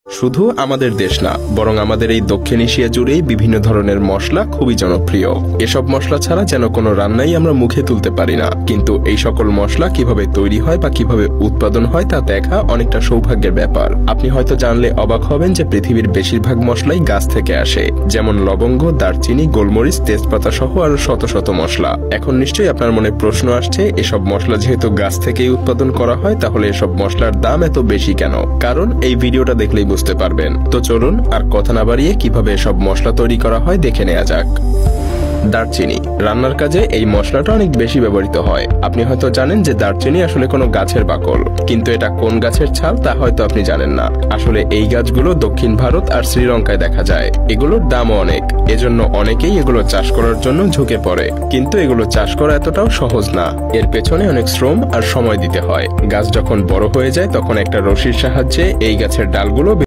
শুধু আমাদের দেশ না, বরং আমাদের এই দক্ষিণ এশিয়া জুড়েই বিভিন্ন ধরনের মশলা খুবই জনপ্রিয়। এসব মশলা ছাড়া যেন কোনো রান্নাই আমরা মুখে তুলতে পারি না। কিন্তু এই সকল মশলা কিভাবে তৈরি হয় বা কিভাবে উৎপাদন হয় তা দেখা অনেকটা সৌভাগ্যের ব্যাপার। আপনি হয়তো জানলে অবাক হবেন যে পৃথিবীর বেশিরভাগ মশলাই গাছ থেকে আসে, যেমন লবঙ্গ, দারচিনি, গোলমরিচ, তেজপাতা সহ আরো শত শত মশলা। এখন নিশ্চয়ই আপনার মনে প্রশ্ন আসছে, এসব মশলা যেহেতু গাছ থেকেই উৎপাদন করা হয়, তাহলে এসব মশলার দাম এত বেশি কেন? কারণ এই ভিডিওটা দেখলেই বুঝতে পারবেন। তো চলুন আর কথা না বাড়িয়ে কিভাবে সব মশলা তৈরি করা হয় দেখে নেওয়া যাক। দারচিনি রান্নার কাজে এই মশলাটা অনেক বেশি ব্যবহৃত হয়। আপনি হয়তো জানেন যে দারচিনি আসলে কোনো গাছের বাকল, কিন্তু এটা কোন গাছের ছাল তা হয়তো আপনি জানেন না। আসলে এই গাছগুলো দক্ষিণ ভারত আর শ্রীলঙ্কায় দেখা যায়। এগুলোর দামও অনেক, এজন্য অনেকেই এগুলো চাষ করার জন্য ঝুঁকে পড়ে। কিন্তু এগুলো চাষ করা এতটাও সহজ না, এর পেছনে অনেক শ্রম আর সময় দিতে হয়। গাছ যখন বড় হয়ে যায় তখন একটা রশির সাহায্যে এই গাছের ডালগুলো